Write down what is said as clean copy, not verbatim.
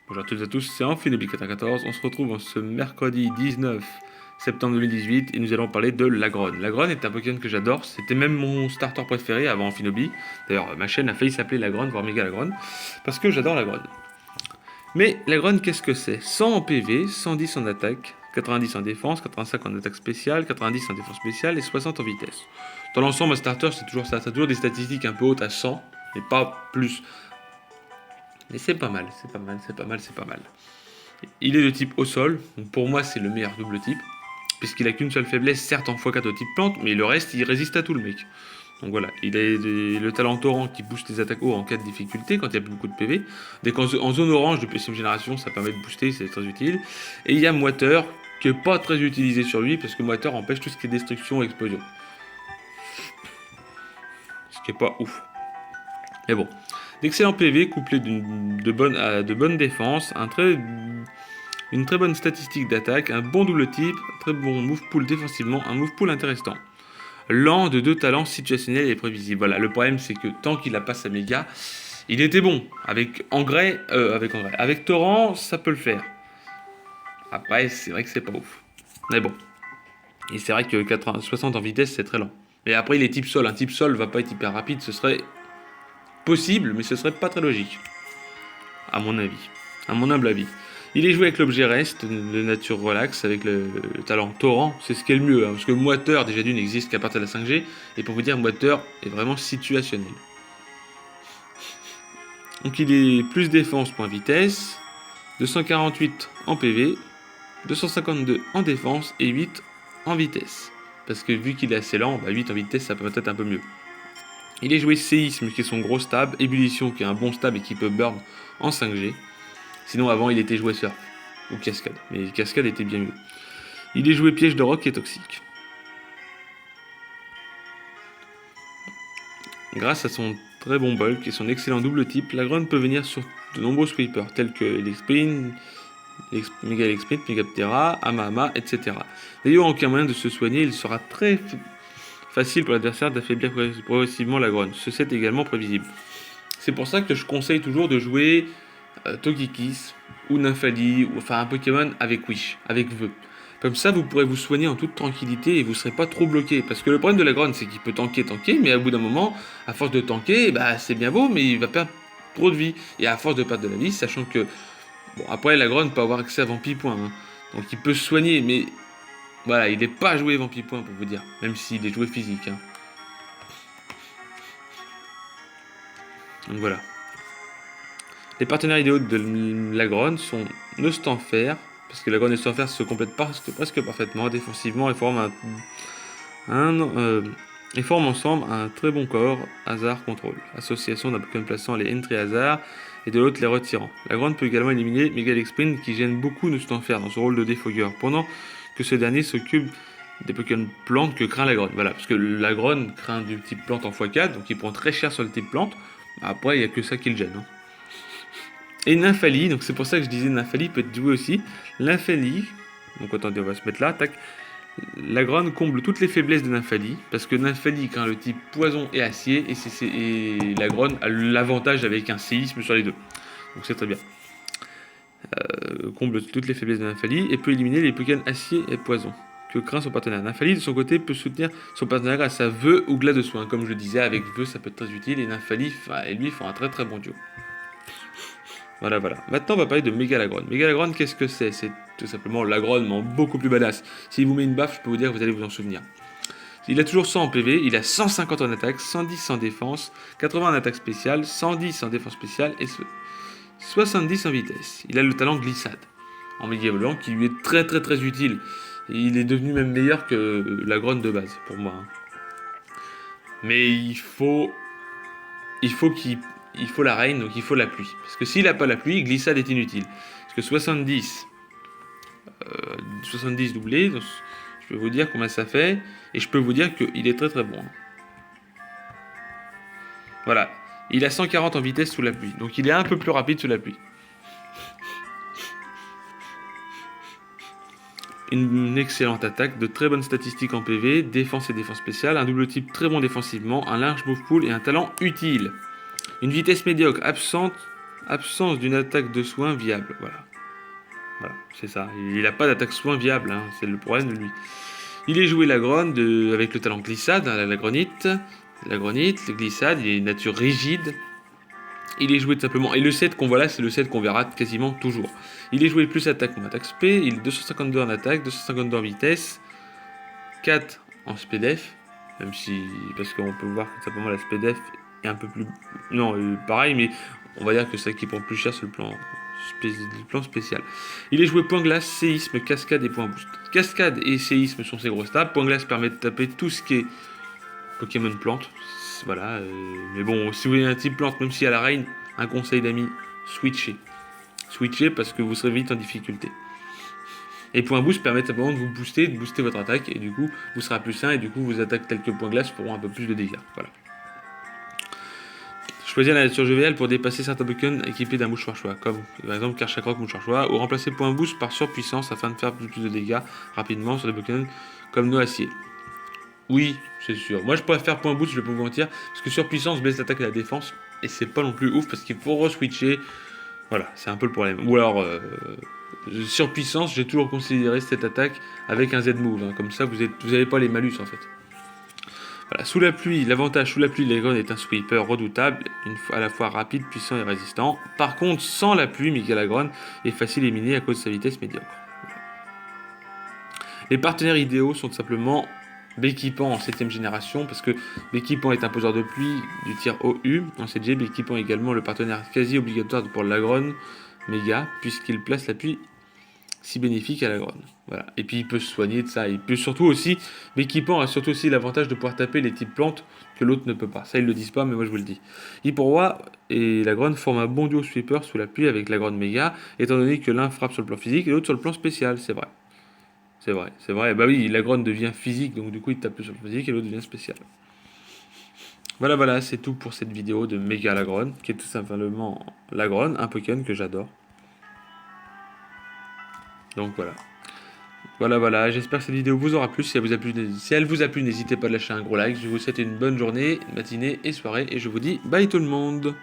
Bonjour à toutes et à tous, c'est Amphinobie 94. On se retrouve en ce mercredi 19 septembre 2018 et nous allons parler de Lagron. Lagron est un Pokémon que j'adore, c'était même mon starter préféré avant Amphinobie. D'ailleurs, ma chaîne a failli s'appeler Lagron, voire Méga Lagron, parce que j'adore Lagron. Mais Lagron, qu'est-ce que c'est? 100 en PV, 110 en attaque, 90 en défense, 85 en attaque spéciale, 90 en défense spéciale et 60 en vitesse. Dans l'ensemble, un starter, c'est toujours ça, ça a toujours des statistiques un peu hautes à 100, mais pas plus. Mais c'est pas mal, c'est pas mal, c'est pas mal, c'est pas mal. Il est de type au sol, donc pour moi c'est le meilleur double type, puisqu'il a qu'une seule faiblesse, certes en x4 au type plante, mais le reste il résiste à tout le mec. Donc voilà, il a le talent torrent qui booste les attaques haut en cas de difficulté quand il y a plus beaucoup de PV. Dès qu'en zone orange de PCM génération, ça permet de booster, c'est très utile. Et il y a moiteur, qui est pas très utilisé sur lui, parce que moiteur empêche tout ce qui est destruction et explosion. Ce qui est pas ouf. Mais bon, d'excellents PV couplés de bonne défense, une très bonne statistique d'attaque, un bon double type, un très bon move pool défensivement, un move pool intéressant. Lent de 2 talents situationnels et prévisibles. Voilà, le problème c'est que tant qu'il a pas sa méga, il était bon. Avec engrais, avec torrent, ça peut le faire. Après, c'est vrai que c'est pas ouf. Mais bon. Et c'est vrai que 60 en vitesse, c'est très lent. Mais après, il est type sol. Un type sol va pas être hyper rapide. Ce serait possible, mais ce serait pas très logique. À mon avis. À mon humble avis. Il est joué avec l'objet reste de nature relax, avec le talent torrent, c'est ce qui est le mieux, hein, parce que moiteur déjà d'une n'existe qu'à partir de la 5G, et pour vous dire, moiteur est vraiment situationnel. Donc il est plus défense, point vitesse, 248 en PV, 252 en défense et 8 en vitesse. Parce que vu qu'il est assez lent, 8 en vitesse ça peut être un peu mieux. Il est joué séisme qui est son gros stab, ébullition qui est un bon stab et qui peut burn en 5G. Sinon, avant, il était joué surf ou cascade. Mais cascade était bien mieux. Il est joué piège de roc qui est toxique. Grâce à son très bon bulk et son excellent double type, Lagron peut venir sur de nombreux sweepers tels que Elexprint, Mega Elexprint, Megaptera, Ama, etc. D'ailleurs, aucun moyen de se soigner, il sera très facile pour l'adversaire d'affaiblir progressivement Lagron. Ce set est également prévisible. C'est pour ça que je conseille toujours de jouer Togekis ou Nymphali, ou enfin un Pokémon avec Wish, avec Vœux. Comme ça, vous pourrez vous soigner en toute tranquillité et vous ne serez pas trop bloqué. Parce que le problème de la Grogne, c'est qu'il peut tanker, mais à bout d'un moment, à force de tanker, c'est bien beau, mais il va perdre trop de vie. Et à force de perdre de la vie, sachant que, bon, après, la Grogne peut avoir accès à Vampipoint, hein. Donc il peut se soigner, mais voilà, il n'est pas joué Vampipoint pour vous dire, même s'il est joué physique, hein. Donc voilà. Les partenaires idéaux de Lagron sont Nostanfer, parce que Lagron et Nostanfer se complètent presque parfaitement défensivement et forment ensemble un très bon corps, hasard contrôle, association d'un Pokémon plaçant les entry hasard et de l'autre les retirant. Lagron peut également éliminer Mega Exprint qui gêne beaucoup Nostanfer dans son rôle de défogueur, pendant que ce dernier s'occupe des Pokémon plantes que craint Lagron. Voilà, parce que Lagron craint du type plante en x4, donc il prend très cher sur le type plante. Après, il n'y a que ça qui le gêne, hein. Et Nymphali, donc c'est pour ça que je disais Nymphali peut être joué aussi. Nymphali, donc attendez, on va se mettre là, tac. Lagron comble toutes les faiblesses de Nymphali, parce que Nymphali craint le type poison et acier, et Lagron a l'avantage avec un séisme sur les deux. Donc c'est très bien. Comble toutes les faiblesses de Nymphali, et peut éliminer les Pokémon acier et poison, que craint son partenaire. Nymphali, de son côté, peut soutenir son partenaire grâce à Vœux ou Glas de soin. Comme je le disais, avec Vœux, ça peut être très utile, et Nymphali et lui font un très très bon duo. Voilà. Maintenant, on va parler de Méga Lagron. Méga Lagron, qu'est-ce que c'est? C'est tout simplement Lagron, mais en beaucoup plus badass. S'il vous met une baffe, je peux vous dire que vous allez vous en souvenir. Il a toujours 100 en PV, il a 150 en attaque, 110 en défense, 80 en attaque spéciale, 110 en défense spéciale et 70 en vitesse. Il a le talent glissade en méga volant qui lui est très très très utile. Et il est devenu même meilleur que Lagron de base, pour moi, hein. Mais il faut la reine, donc il faut la pluie. Parce que s'il n'a pas la pluie, glissade est inutile. Parce que 70 doublés, donc je peux vous dire combien ça fait, et je peux vous dire qu'il est très très bon. Voilà, il a 140 en vitesse sous la pluie, donc il est un peu plus rapide sous la pluie. Une excellente attaque, de très bonnes statistiques en PV, défense et défense spéciale, un double type très bon défensivement, un large move pool et un talent utile. Une vitesse médiocre, absente Absence d'une attaque de soin viable. Voilà. Voilà, c'est ça. Il n'a pas d'attaque soin viable, hein. C'est le problème de lui. Il est joué l'Agrone avec le talent glissade, hein, l'Agronite. L'Agronite, le glissade, il est nature rigide. Il est joué tout simplement. Et le set qu'on voit là, c'est le set qu'on verra quasiment toujours. Il est joué plus attaque moins attaque spé. Il est 252 en attaque, 252 en vitesse, 4 en spdef. Même si. Parce qu'on peut voir que tout simplement la spdef est un peu plus. Non, pareil, mais on va dire que ça qui prend plus cher sur le plan spécial. Il est joué point glace, séisme, cascade et point boost. Cascade et séisme sont ses gros stats. Point glace permet de taper tout ce qui est Pokémon plante. Voilà. Mais bon, si vous avez un type plante, même si à la reine, un conseil d'amis, switchez. Switchez parce que vous serez vite en difficulté. Et point boost permet simplement de vous booster, de booster votre attaque, et du coup, vous serez plus sain, et du coup, vos attaques telles que point glace feront un peu plus de dégâts. Voilà. Choisir la nature joviale pour dépasser certains Pokémon équipés d'un mouchoir choix, comme par exemple Karchakroc mouchoir choix, ou remplacer point boost par surpuissance afin de faire plus de dégâts rapidement sur des Pokémon comme Noacier. Oui, c'est sûr. Moi, je préfère point boost, je vais pas vous mentir, parce que surpuissance baisse l'attaque et la défense, et c'est pas non plus ouf parce qu'il faut re-switcher. Voilà, c'est un peu le problème. Ou alors, surpuissance, j'ai toujours considéré cette attaque avec un Z-move, hein. Comme ça, vous n'avez pas les malus en fait. Voilà, sous la pluie, l'avantage sous la pluie, l'Agrone est un sweeper redoutable, à la fois rapide, puissant et résistant. Par contre, sans la pluie, Mégalagrone est facile à éliminer à cause de sa vitesse médiocre. Voilà. Les partenaires idéaux sont tout simplement Béquipant en 7ème génération, parce que Béquipant est un poseur de pluie du tiers OU. En CG, Béquipant est également le partenaire quasi obligatoire pour l'Agrone Méga, puisqu'il place la pluie si bénéfique à l'Agrone. Voilà. Et puis il peut se soigner de ça. Il peut surtout aussi, Béquipant a surtout aussi l'avantage de pouvoir taper les types plantes que l'autre ne peut pas. Ça ils le disent pas, mais moi je vous le dis. Hipporoy et l'Agrone forment un bon duo sweeper sous la pluie avec l'Agrone Méga, étant donné que l'un frappe sur le plan physique et l'autre sur le plan spécial, c'est vrai. C'est vrai, c'est vrai. Bah oui, l'Agrone devient physique, donc du coup il tape plus sur le physique et l'autre devient spécial. Voilà, voilà, c'est tout pour cette vidéo de Mégalagrone, qui est tout simplement l'Agrone, un Pokémon que j'adore. Donc voilà. Voilà, voilà, j'espère que cette vidéo vous aura plu. Si elle vous a plu, n'hésitez pas à lâcher un gros like. Je vous souhaite une bonne journée, matinée et soirée. Et je vous dis bye tout le monde.